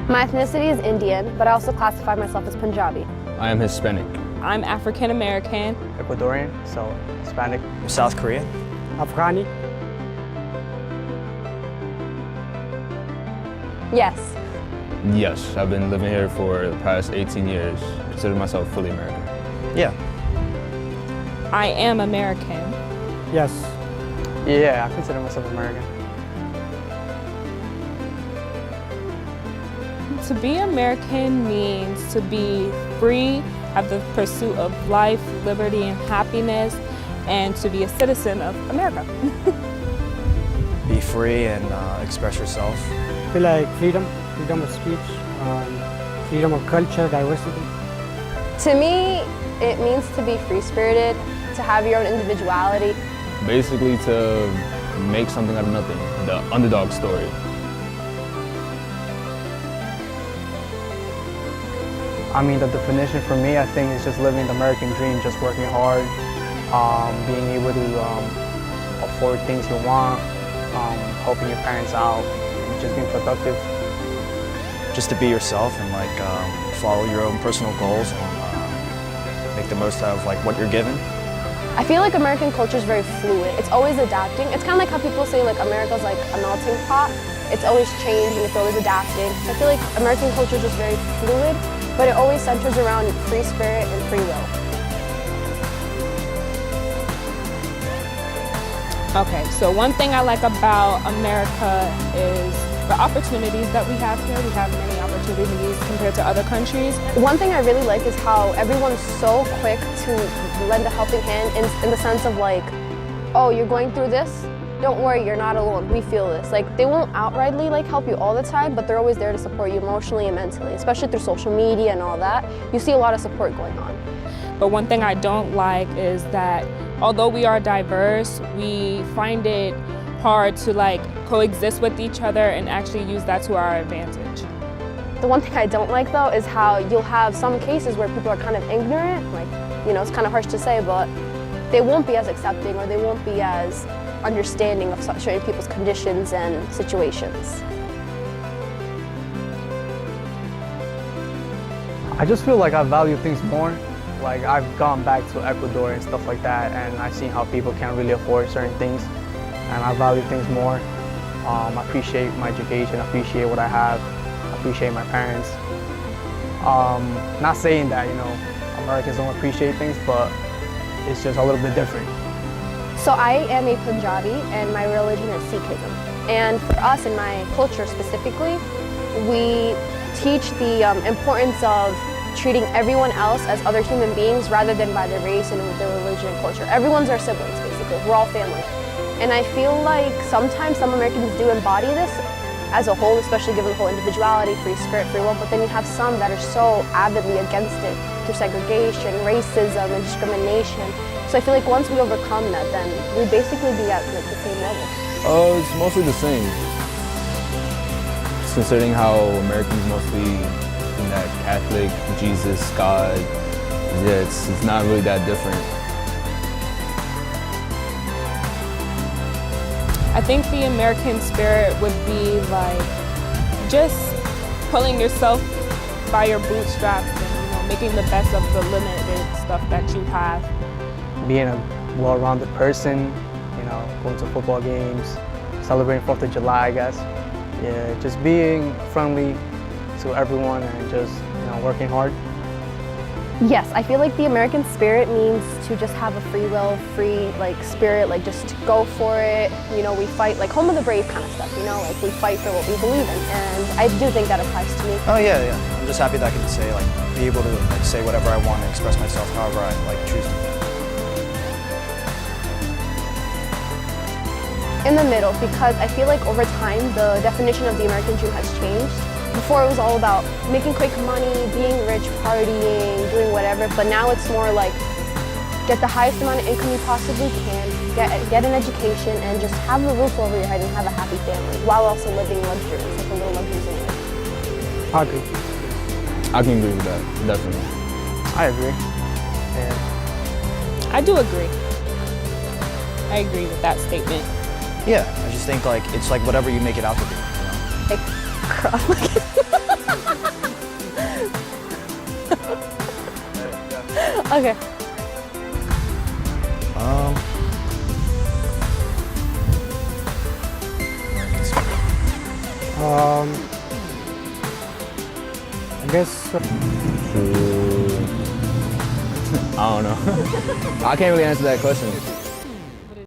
My ethnicity is Indian, but I also classify myself as Punjabi. I am Hispanic. I'm African American. Ecuadorian, so Hispanic. South Korean. Afghani. Yes. Yes, I've been living here for the past 18 years. I consider myself fully American. Yeah. I am American. Yes. Yeah, I consider myself American. To be American means to be free, have the pursuit of life, liberty, and happiness, and to be a citizen of America. Be free and express yourself. I feel like freedom of speech, freedom of culture, diversity. To me, it means to be free-spirited, to have your own individuality. Basically to make something out of nothing, the underdog story. I mean, the definition for me, I think, is just living the American dream, just working hard, being able to afford things you want, helping your parents out, and just being productive. Just to be yourself and follow your own personal goals and make the most out of what you're given. I feel like American culture is very fluid. It's always adapting. It's kind of like how people say America's like a melting pot. It's always changing, it's always adapting. I feel like American culture is just very fluid, but it always centers around free spirit and free will. Okay, so one thing I like about America is the opportunities that we have here. We have many opportunities compared to other countries. One thing I really like is how everyone's so quick to lend a helping hand in the sense of oh, you're going through this? Don't worry, you're not alone. We feel this. They won't outrightly help you all the time, but they're always there to support you emotionally and mentally, especially through social media and all that. You see a lot of support going on. But one thing I don't like is that although we are diverse, we find it hard to coexist with each other and actually use that to our advantage. The one thing I don't like though is how you'll have some cases where people are kind of ignorant, it's kind of harsh to say, but they won't be as accepting or they won't be as understanding of certain people's conditions and situations. I just feel like I value things more. I've gone back to Ecuador and stuff like that, and I've seen how people can't really afford certain things, and I value things more. I appreciate my education, I appreciate what I have, I appreciate my parents. Not saying that, Americans don't appreciate things, but it's just a little bit different. So I am a Punjabi and my religion is Sikhism. And for us in my culture specifically, we teach the importance of treating everyone else as other human beings rather than by their race and their religion and culture. Everyone's our siblings basically, we're all family. And I feel like sometimes some Americans do embody this as a whole, especially given the whole individuality, free spirit, free will, but then you have some that are so avidly against it through segregation, racism, and discrimination. So I feel like once we overcome that, then we basically be at the same level. It's mostly the same. It's considering how Americans mostly in that Catholic, Jesus, God, it's not really that different. I think the American spirit would be just pulling yourself by your bootstraps and making the best of the limited stuff that you have. Being a well-rounded person, going to football games, celebrating 4th of July, I guess. Yeah, just being friendly to everyone and just, working hard. Yes, I feel like the American spirit means to just have a free will, free spirit, just to go for it. We fight home of the brave kind of stuff, we fight for what we believe in. And I do think that applies to me. Oh yeah. I'm just happy that I can say, be able to say whatever I want and express myself however I choose to. In the middle, because I feel like over time the definition of the American dream has changed. Before it was all about making quick money, being rich, partying, doing whatever, but now it's more get the highest amount of income you possibly can, get an education, and just have a roof over your head and have a happy family, while also living luxuries, a little luxuries in life. I agree. I can agree with that, definitely. I agree. Yeah. I do agree. I agree with that statement. Yeah, I just think it's whatever you make it out to be. Girl. Okay. I guess I don't know. I can't really answer that question.